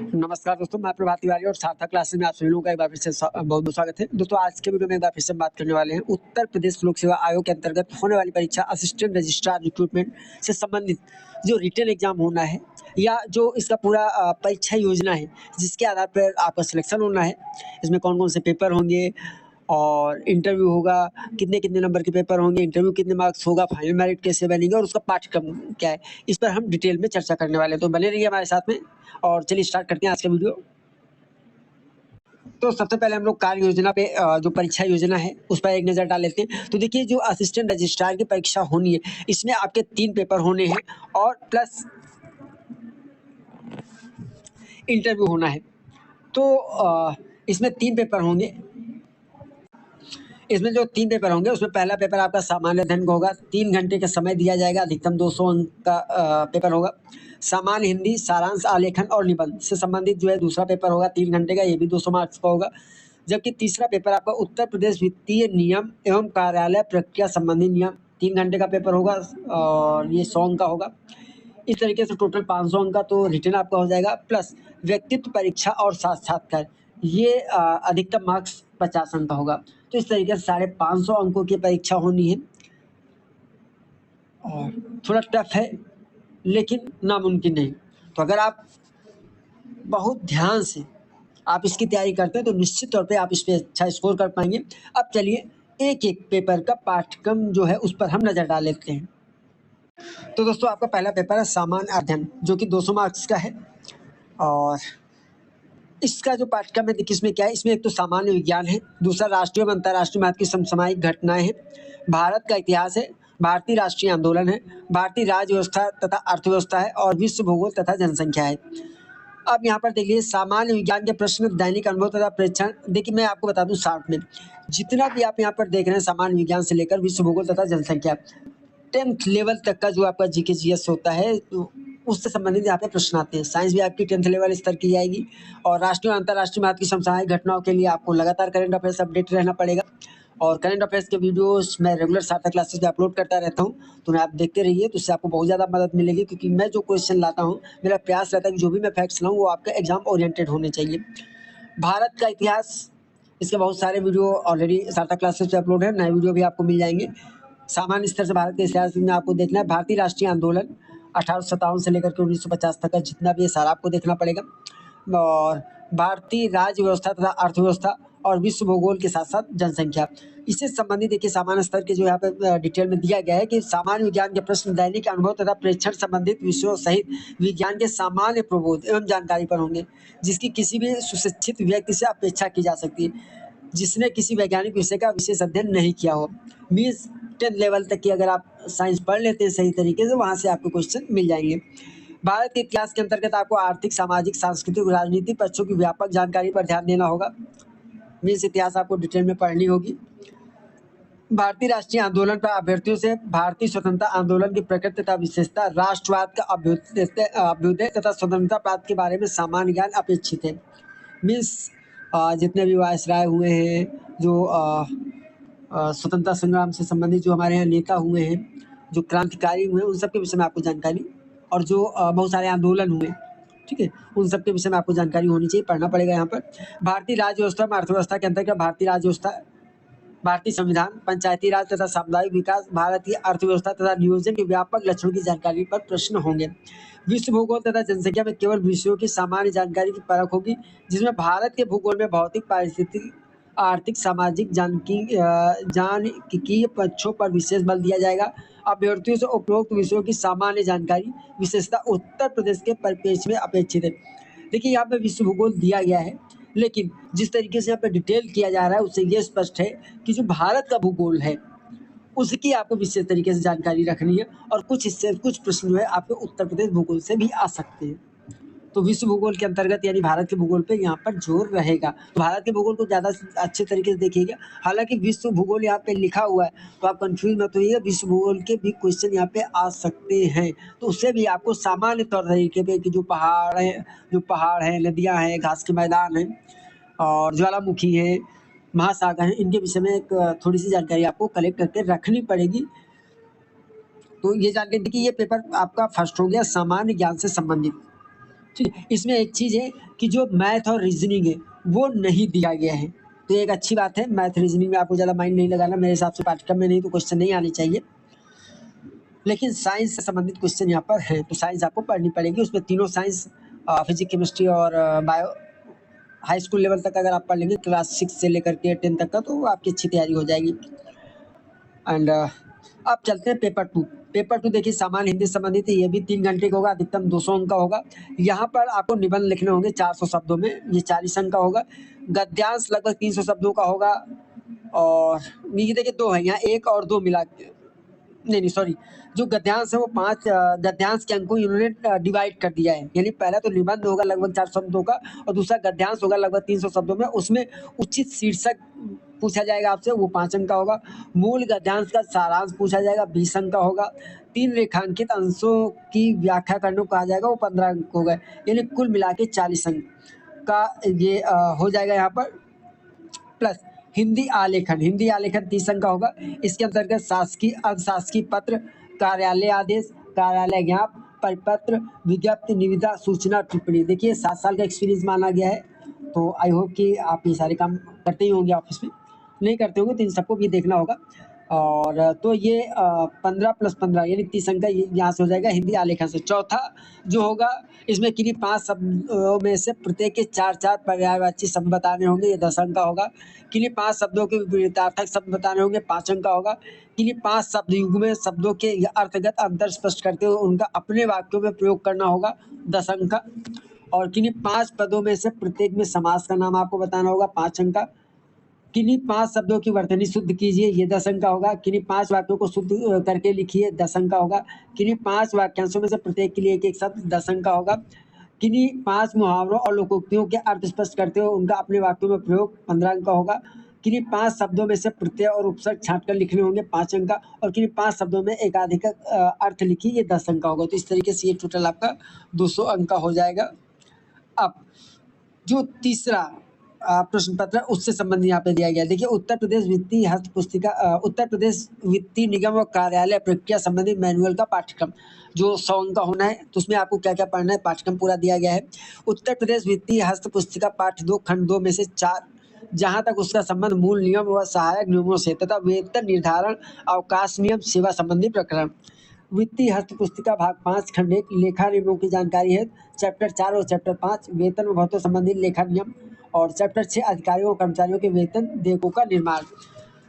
नमस्कार दोस्तों, मैं प्रभात तिवारी और सार्थक क्लासेस में आप सभी लोगों का एक बार फिर से बहुत-बहुत स्वागत है। दोस्तों, आज के वीडियो में एक बार फिर से हम बात करने वाले हैं उत्तर प्रदेश लोक सेवा आयोग के अंतर्गत होने वाली परीक्षा असिस्टेंट रजिस्ट्रार रिक्रूटमेंट से संबंधित जो रिटन एग्जाम होना है या जो इसका पूरा परीक्षा योजना है, जिसके आधार पर आपका सिलेक्शन होना है। इसमें कौन-कौन से पेपर होंगे और इंटरव्यू होगा, कितने-कितने नंबर के पेपर होंगे, इंटरव्यू कितने मार्क्स होगा, फाइनल मेरिट कैसे बनेंगे और उसका पाठ्यक्रम क्या है, इस पर हम डिटेल में चर्चा करने वाले हैं। तो बने रहिए हमारे साथ में और चलिए स्टार्ट करते हैं आज का वीडियो। तो सबसे पहले हम लोग कार्य योजना पे जो परीक्षा योजना है उस पर एक नज़र डाल लेते हैं। तो देखिए, जो असिस्टेंट रजिस्ट्रार की परीक्षा होनी है, इसमें आपके 3 पेपर होने हैं और प्लस इंटरव्यू होना है। तो इसमें 3 पेपर होंगे। इसमें जो 3 पेपर होंगे उसमें पहला पेपर आपका सामान्य अध्ययन का होगा। 3 घंटे का समय दिया जाएगा, अधिकतम 200 अंक का पेपर होगा। सामान्य हिंदी, सारांश, आलेखन और निबंध से संबंधित जो है दूसरा पेपर होगा 3 घंटे का, ये भी 200 मार्क्स का होगा। जबकि तीसरा पेपर आपका उत्तर प्रदेश वित्तीय नियम एवं कार्यालय प्रक्रिया संबंधी नियम 3 घंटे का पेपर होगा और ये 100 अंक का होगा। इस तरीके से टोटल 500 अंक का तो रिटन आपका हो जाएगा, प्लस व्यक्तित्व परीक्षा और साक्षात्कार ये अधिकतम मार्क्स 50 अंक का होगा। तो इस तरीके से 550 अंकों की परीक्षा होनी है और थोड़ा टफ है लेकिन नामुमकिन नहीं। तो अगर आप बहुत ध्यान से आप इसकी तैयारी करते हैं तो निश्चित तौर पे आप इस पे अच्छा स्कोर कर पाएंगे। अब चलिए एक-एक पेपर का पाठ्यक्रम जो है उस पर हम नज़र डाल लेते हैं। तो दोस्तों, आपका पहला पेपर है सामान्य अध्ययन, जो कि 200 मार्क्स का है और इसका जो पाठ्यक्रम है देखिए इसमें क्या है, इसमें एक तो सामान्य विज्ञान है, दूसरा राष्ट्रीय एवं अंतर्राष्ट्रीय महत्व की समसामयिक घटनाएं हैं, भारत का इतिहास है, भारतीय राष्ट्रीय आंदोलन है, भारतीय राज्य व्यवस्था तथा अर्थव्यवस्था है और विश्व भूगोल तथा जनसंख्या है। अब यहाँ पर देखिए सामान्य विज्ञान के प्रश्न, दैनिक अनुभव तथा प्रेक्षण। देखिए मैं आपको बता दूं शॉर्ट में, जितना भी आप यहाँ पर देख रहे हैं सामान्य विज्ञान से लेकर विश्व भूगोल तथा जनसंख्या 10th लेवल तक का जो आपका जीके जीएस होता है उससे संबंधित यहाँ पे प्रश्न आते हैं। साइंस भी आपकी 10th लेवल स्तर की जाएगी और राष्ट्रीय और अंतर्राष्ट्रीय महत्व की समसामयिक घटनाओं के लिए आपको लगातार करंट अफेयर्स अपडेट रहना पड़ेगा और करंट अफेयर्स के वीडियोस मैं रेगुलर सार्थक क्लासेस पे अपलोड करता रहता हूँ, तो आप देखते रहिए, तो उससे आपको बहुत ज़्यादा मदद मिलेगी क्योंकि मैं जो क्वेश्चन लाता हूँ मेरा प्रयास रहता है कि जो भी मैं फैक्ट्स लाऊँ वो आपके एग्जाम ओरिएंटेड होने चाहिए। भारत का इतिहास, इसके बहुत सारे वीडियो ऑलरेडी सार्थक क्लासेस पे अपलोड है, नए वीडियो भी आपको मिल जाएंगे। सामान्य स्तर से भारत के इतिहास में आपको देखना है। भारतीय राष्ट्रीय आंदोलन 1857 से लेकर के 1950 तक का जितना भी है सारा आपको देखना पड़ेगा और भारतीय राज्य व्यवस्था तथा अर्थव्यवस्था और विश्व भूगोल के साथ साथ जनसंख्या, इससे संबंधित देखिए सामान्य स्तर के जो यहाँ पे डिटेल में दिया गया है कि सामान्य विज्ञान के प्रश्न दैनिक अनुभव तथा प्रेक्षण संबंधित विषयों सहित विज्ञान के सामान्य प्रबोध एवं जानकारी पर होंगे, जिसकी किसी भी सुशिक्षित व्यक्ति से अपेक्षा की जा सकती है जिसने किसी वैज्ञानिक विषय का विशेष अध्ययन नहीं किया हो। मीन्स 10th लेवल तक की अगर आप साइंस पढ़ लेते हैं सही तरीके से, वहाँ से आपको क्वेश्चन मिल जाएंगे। भारत के इतिहास के अंतर्गत आपको आर्थिक, सामाजिक, सांस्कृतिक, राजनीतिक पक्षों की व्यापक जानकारी पर ध्यान देना होगा। मीन्स इतिहास आपको डिटेल में पढ़नी होगी। भारतीय राष्ट्रीय आंदोलन पर अभ्यर्थियों से भारतीय स्वतंत्रता आंदोलन की प्रकृति तथा विशेषता, राष्ट्रवाद का अभ्युदय तथा स्वतंत्रता प्राप्त के बारे में सामान्य ज्ञान अपेक्षित है। मीन्स जितने भी वायसराय हुए हैं, जो स्वतंत्रता संग्राम से संबंधित जो हमारे यहाँ नेता हुए हैं, जो क्रांतिकारी हुए हैं, उन सब के विषय में आपको जानकारी, और जो बहुत सारे आंदोलन हुए, ठीक है, उन सब के विषय में आपको जानकारी होनी चाहिए, पढ़ना पड़ेगा यहाँ पर। भारतीय राज्य व्यवस्था में अर्थव्यवस्था के अंतर्गत भारतीय राज्य व्यवस्था, भारतीय संविधान, पंचायती राज तथा सामुदायिक विकास, भारतीय अर्थव्यवस्था तथा नियोजन के व्यापक लक्षणों की जानकारी पर प्रश्न होंगे। विश्व भूगोल तथा जनसंख्या में केवल विषयों की सामान्य जानकारी की परख होगी, जिसमें भारत के भूगोल में भौतिक, पारिस्थितिक, आर्थिक, सामाजिक जानकीय पक्षों पर विशेष बल दिया जाएगा। अभ्यर्थियों से उपरोक्त विषयों की सामान्य जानकारी विशेषता उत्तर प्रदेश के परिप्रेक्ष्य में अपेक्षित है। देखिए यहाँ पे विश्व भूगोल दिया गया है, लेकिन जिस तरीके से यहाँ पे डिटेल किया जा रहा है उससे ये स्पष्ट है कि जो भारत का भूगोल है उसकी आपको विशेष तरीके से जानकारी रखनी है और कुछ हिस्से, कुछ प्रश्न जो है आपके उत्तर प्रदेश भूगोल से भी आ सकते हैं। तो विश्व भूगोल के अंतर्गत यानी भारत के भूगोल पे यहाँ पर जोर रहेगा। तो भारत के भूगोल को ज़्यादा अच्छे तरीके से देखिएगा। हालांकि विश्व भूगोल यहाँ पे लिखा हुआ है तो आप कंफ्यूज मत होइएगा, विश्व भूगोल के भी क्वेश्चन यहाँ पे आ सकते हैं। तो उससे भी आपको सामान्य तौर तरीके पे कि जो पहाड़ हैं, नदियाँ हैं, घास के मैदान हैं और ज्वालामुखी है, महासागर हैं, इनके विषय में एक थोड़ी सी जानकारी आपको कलेक्ट करके रखनी पड़ेगी। तो ये जानकारी देखिए, ये पेपर आपका फर्स्ट हो गया सामान्य ज्ञान से संबंधित। ठीक है। इसमें एक चीज़ है कि जो मैथ और रीजनिंग है वो नहीं दिया गया है, तो एक अच्छी बात है। मैथ रीजनिंग में आपको ज़्यादा माइंड नहीं लगाना, मेरे हिसाब से पाठ्यक्रम में नहीं तो क्वेश्चन नहीं आने चाहिए, लेकिन साइंस से संबंधित क्वेश्चन यहाँ पर है, तो साइंस आपको पढ़नी पड़ेगी। उसमें तीनों साइंस फिजिक्स, केमिस्ट्री और बायो हाई स्कूल लेवल तक अगर आप पढ़ लेंगे क्लास 6 से लेकर के 10 तक का, तो आपकी अच्छी तैयारी हो जाएगी। एंड अब चलते हैं पेपर 2। पेपर 2 देखिए सामान्य हिंदी से संबंधित है, ये भी 3 घंटे का होगा, अधिकतम 200 अंक का होगा। यहाँ पर आपको निबंध लिखने होंगे 400 शब्दों में, ये 40 अंक का होगा। गद्यांश लगभग 300 शब्दों का होगा, और ये देखिए 2 है यहाँ, 1 और 2 मिला के, नहीं सॉरी, जो गद्यांश है वो 5 गद्यांश के अंक को इन्होंने डिवाइड कर दिया है, यानी पहला तो निबंध होगा लगभग 400 शब्दों का, और दूसरा गद्यांश होगा लगभग 300 शब्दों में। उसमें उचित शीर्षक पूछा जाएगा आपसे, वो 5 अंक का होगा। मूल गद्यांश का सारांश पूछा जाएगा, 20 अंक का होगा। 3 रेखांकित अंशों की व्याख्या करने को कहा जाएगा, वो 15 अंक होगा, यानी कुल मिला के 40 अंक का ये हो जाएगा यहाँ पर। प्लस हिंदी आलेखन, हिंदी आलेखन 30 अंक का होगा। इसके अंतर्गत शासकीय, अर्धशासकीय पत्र, कार्यालय आदेश, कार्यालय ज्ञापन, परिपत्र, विज्ञप्ति, निविदा, सूचना, टिप्पणी। देखिए 7 साल का एक्सपीरियंस माना गया है, तो आई होप कि आप ये सारे काम करते ही होंगे ऑफिस में। नहीं करते होंगे तो इन सबको भी देखना होगा। और तो ये 15 + 15 यानी 30 अंक का यहाँ से हो जाएगा हिंदी आलेखन से। चौथा जो होगा, इसमें किन्हीं 5 शब्दों में से प्रत्येक के 4-4 पर्यायवाची शब्द बताने होंगे, ये 10 अंक का होगा। किन्हीं 5 शब्दों के विपरीतार्थक शब्द बताने होंगे, 5 अंक का होगा। किन्हीं 5 शब्द युग्म शब्दों के अर्थगत अंतर स्पष्ट करते हुए उनका अपने वाक्यों में प्रयोग करना होगा, 10 अंक का। और किन्हीं 5 पदों में से प्रत्येक में समास का नाम आपको बताना होगा, 5 अंक का। किन्हीं 5 शब्दों की वर्तनी शुद्ध कीजिए, ये 10 अंक का होगा। किन्हीं 5 वाक्यों को शुद्ध करके लिखिए, 10 अंक का होगा। किन्हीं 5 वाक्यांशों में से प्रत्येक के लिए एक-एक शब्द, 10 अंक का होगा। किन्हीं 5 मुहावरों और लोकोक्तियों के अर्थ स्पष्ट करते हुए उनका अपने वाक्यों में प्रयोग, 15 अंक का होगा। किन्हीं 5 शब्दों में से प्रत्यय और उपसर्ग छाँटकर लिखने होंगे, 5 अंक का। और किन्हीं 5 शब्दों में एकाधिक अर्थ लिखिए, ये 10 अंक का होगा। तो इस तरीके से ये टोटल आपका 200 अंक का हो जाएगा। अब जो तीसरा प्रश्न पत्र उससे संबंधित यहाँ पे दिया गया है। देखिए उत्तर प्रदेश वित्तीय हस्त पुस्तिका, उत्तर प्रदेश वित्तीय निगम और कार्यालय प्रक्रिया संबंधित मैनुअल का पाठ्यक्रम जो 100 अंक का होना है, तो उसमें आपको क्या क्या पढ़ना है, पाठ्यक्रम पूरा दिया गया है। उत्तर प्रदेश वित्तीय हस्त पुस्तिका पाठ 2 खंड 2 में से 4, जहाँ तक उसका संबंध मूल नियम व सहायक नियमों से तथा वेतन निर्धारण, अवकाश नियम, सेवा संबंधी प्रकरण। वित्तीय हस्त पुस्तिका भाग 5 खंड 1 लेखा नियमों की जानकारी है, चैप्टर 4 और चैप्टर 5 वेतन व भत्तों संबंधी लेखा नियम, और चैप्टर 6 अधिकारियों और कर्मचारियों के वेतन देयकों का निर्माण।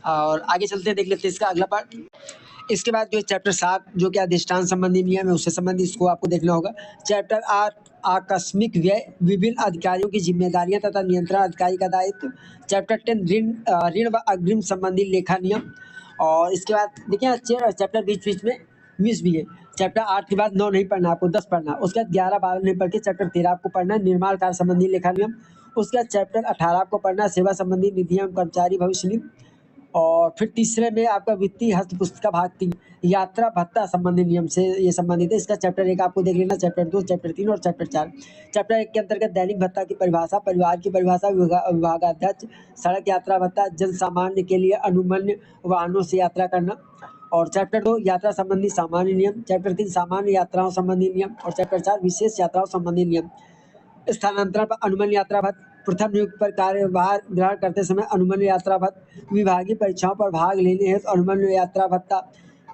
और आगे चलते हैं, देख लेते हैं इसका अगला पार्ट। इसके बाद जो चैप्टर 7 जो कि अधिष्ठान संबंधी नियम है उससे संबंधित, इसको आपको देखना होगा। चैप्टर 8 आकस्मिक व्यय, विभिन्न अधिकारियों की जिम्मेदारियां तथा नियंत्रण अधिकारी का दायित्व। चैप्टर 10 ऋण व अग्रिम संबंधी लेखा नियम। और इसके बाद देखिए चैप्टर बीच बीच में मिस भी है। चैप्टर 8 के बाद 9 नहीं पढ़ना, आपको 10 पढ़ना। उसके बाद 11-12 नहीं पढ़ के चैप्टर 13 आपको पढ़ना है, निर्माण कार्य संबंधी लेखा नियम। उसके बाद चैप्टर 18 आपको पढ़ना है, सेवा संबंधी निधि एवं कर्मचारी भविष्य निधि। और फिर तीसरे में आपका वित्तीय हस्त पुस्तिका भाग 3 यात्रा भत्ता संबंधी नियम से ये संबंधित है। इसका चैप्टर 1 आपको देख लेना, चैप्टर 2, चैप्टर 3 और चैप्टर 4। चैप्टर 1 के अंतर्गत दैनिक भत्ता की परिभाषा, परिवार की परिभाषा, विभागाध्यक्ष, सड़क यात्रा भत्ता, जन सामान्य के लिए अनुमन्य वाहनों से यात्रा करना। और चैप्टर 2 यात्रा संबंधी सामान्य नियम, चैप्टर 3 सामान्य यात्राओं संबंधी नियम, और चैप्टर 4 विशेष यात्राओं संबंधी नियम। स्थानांतरण पर अनुमन्य यात्रा भत्ता, प्रथम नियुक्ति पर कार्यभार ग्रहण करते समय अनुमन्य यात्रा भत्ता, विभागीय परीक्षाओं पर भाग लेने हेतु अनुमन्य यात्रा भत्ता,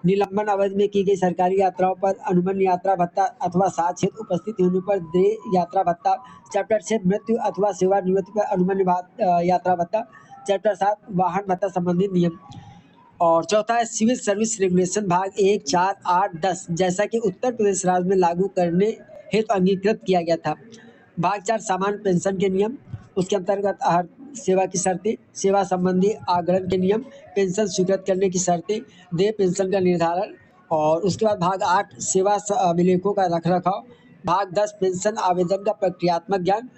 निलंबन अवधि में की गई सरकारी यात्राओं पर अनुमन्य यात्रा भत्ता अथवा साक्ष्य हेतु उपस्थित होने पर देय यात्रा भत्ता। चैप्टर 6 मृत्यु अथवा सेवानिवृत्ति पर अनुमन्य यात्रा भत्ता। चैप्टर 7 वाहन भत्ता संबंधी नियम। और चौथा है सिविल सर्विस रेगुलेशन भाग 1, 4, 8, 10 जैसा कि उत्तर प्रदेश राज्य में लागू करने हेतु अंगीकृत किया गया था। भाग 4 सामान्य पेंशन के नियम, उसके अंतर्गत आहार सेवा की शर्तें, सेवा संबंधी आगरण के नियम, पेंशन स्वीकृत करने की शर्तें, देय पेंशन का निर्धारण। और उसके बाद भाग 8 सेवा अभिलेखों का रखरखाव। भाग 10 पेंशन आवेदन का प्रक्रियात्मक ज्ञान।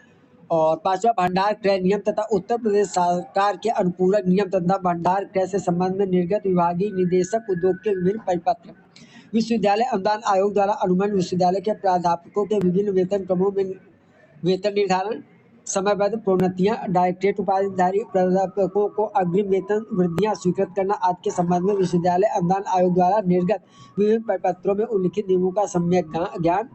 और 5वां भंडार क्रय नियम तथा उत्तर प्रदेश सरकार के अनुपूरक नियम तथा भंडार क्रय से संबंध में निर्गत विभागीय निदेशक उद्योग के विभिन्न परिपत्र। विश्वविद्यालय अनुदान आयोग द्वारा अनुबंध विश्वविद्यालय के प्राध्यापकों के विभिन्न वेतन क्रमों में वेतन निर्धारण, समयबद्ध प्रोन्नतियां, डायरेक्टरेट उपाधिधारी प्राध्यापकों को अग्रिम वेतन वृद्धियां स्वीकृत करना आदि के संबंध में विश्वविद्यालय अनुदान आयोग द्वारा निर्गत विभिन्न परिपत्रों में उल्लिखित नियमों का सम्यक ज्ञान,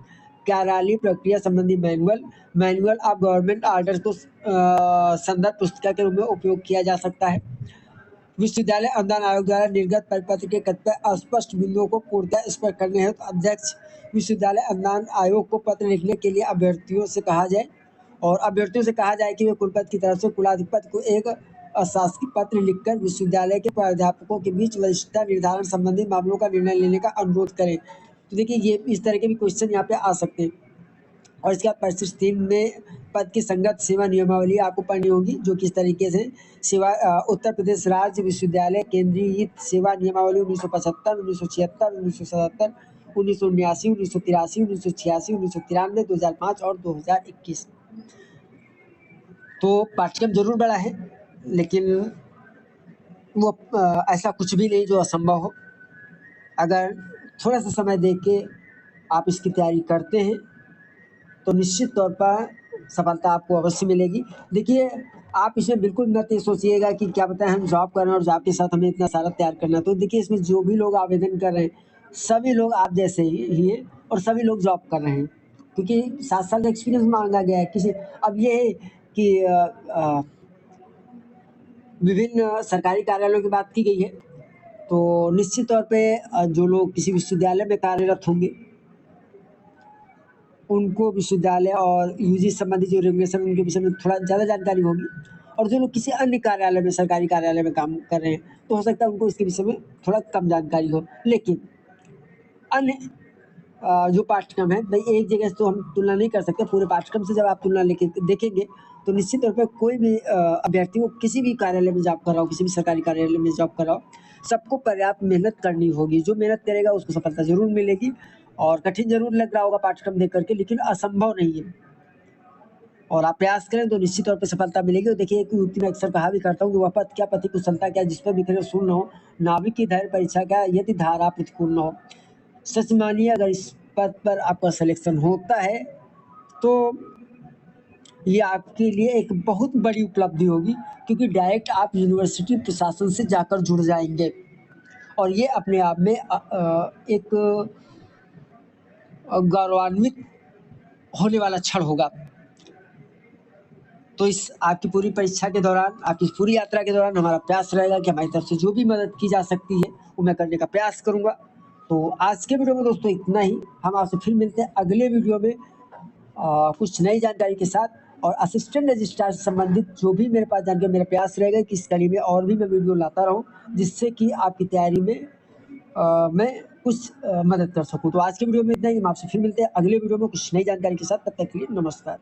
कार्यालयीय प्रक्रिया संबंधी मैनुअल ऑफ गवर्नमेंट आर्डर को संदर्भ पुस्तिका के रूप में उपयोग किया जा सकता है। विश्वविद्यालय अनुदान आयोग द्वारा निर्गत परिपत्र के कतिपय अस्पष्ट बिंदुओं को पूर्णतः स्पष्ट करने हेतु अध्यक्ष विश्वविद्यालय अनुदान आयोग को पत्र लिखने के लिए अभ्यर्थियों से कहा जाए कि वे कुलपति की तरफ से कुलाधिपति को एक अशासकीय पत्र लिखकर विश्वविद्यालय के प्राध्यापकों के बीच वरिष्ठता निर्धारण संबंधी मामलों का निर्णय लेने का अनुरोध करें। तो देखिए ये इस तरह के भी क्वेश्चन यहाँ पे आ सकते हैं। और इसके बाद परिशिष्ट 3 में पद की संगत सेवा नियमावली आपको पढ़नी होगी, जो किस तरीके से उत्तर प्रदेश राज्य विश्वविद्यालय केंद्रीय सेवा नियमावली 1975, 1976, 1977, 1979, 1983, 1986, 1993, 2005 और 2021। तो पाठ्यक्रम जरूर बड़ा है, लेकिन वो ऐसा कुछ भी नहीं जो असंभव हो। अगर थोड़ा सा समय दे के आप इसकी तैयारी करते हैं तो निश्चित तौर पर सफलता आपको अवश्य मिलेगी। देखिए आप इसमें बिल्कुल मत ये सोचिएगा कि क्या पता है हम जॉब कर रहे हैं और जॉब के साथ हमें इतना सारा तैयार करना है। तो देखिए इसमें जो भी लोग आवेदन कर रहे हैं सभी लोग आप जैसे ही हैं और सभी लोग जॉब कर रहे हैं, क्योंकि 7 साल का एक्सपीरियंस मांगा गया है। किसी अब ये है कि विभिन्न सरकारी कार्यालयों की बात की गई है, तो निश्चित तौर पे जो लोग किसी विश्वविद्यालय में कार्यरत होंगे उनको विश्वविद्यालय और यूजी संबंधी जो रेगुलेशन उनके विषय में थोड़ा ज़्यादा जानकारी होगी, और जो लोग किसी अन्य कार्यालय में सरकारी कार्यालय में काम कर रहे हैं तो हो सकता है उनको इसके विषय में थोड़ा कम जानकारी हो। लेकिन अन्य जो पाठ्यक्रम है भाई एक जगह से तो हम तुलना नहीं कर सकते, पूरे पाठ्यक्रम से जब आप तुलना लेके देखेंगे तो निश्चित तौर पर कोई भी अभ्यर्थी को किसी भी कार्यालय में जॉब कर रहा हो, किसी भी सरकारी कार्यालय में जॉब कर रहा हो, सबको पर्याप्त मेहनत करनी होगी। जो मेहनत करेगा उसको सफलता जरूर मिलेगी, और कठिन जरूर लग रहा होगा पाठ्यक्रम देख करके, लेकिन असंभव नहीं है। और आप प्रयास करें तो निश्चित तौर पे सफलता मिलेगी। और देखिए एक युक्ति मैं अक्सर कहा भी करता हूँ कि वह पद क्या पति कुशलता क्या, जिस पर बिखरे सूर न हो, नाविक की धैर्य परीक्षा क्या यदि धारा प्रतिकूल न हो। सच मानिए अगर इस पद पर आपका सिलेक्शन होता है तो ये आपके लिए एक बहुत बड़ी उपलब्धि होगी, क्योंकि डायरेक्ट आप यूनिवर्सिटी प्रशासन से जाकर जुड़ जाएंगे, और ये अपने आप में एक गौरवान्वित होने वाला क्षण होगा। तो इस आपकी पूरी परीक्षा के दौरान, आपकी पूरी यात्रा के दौरान हमारा प्रयास रहेगा कि हमारी तरफ से जो भी मदद की जा सकती है वो मैं करने का प्रयास करूंगा। तो आज के वीडियो में दोस्तों इतना ही। हम आपसे फिर मिलते हैं अगले वीडियो में कुछ नई जानकारी के साथ, और असिस्टेंट रजिस्ट्रार से संबंधित जो भी मेरे पास जानकारी, मेरा प्रयास रहेगा कि इस कड़ी में और भी मैं वीडियो लाता रहूं, जिससे कि आपकी तैयारी में मैं कुछ मदद कर सकूं। तो आज के वीडियो में इतना ही। हम आपसे फिर मिलते हैं अगले वीडियो में कुछ नई जानकारी के साथ। तब तक के लिए नमस्कार।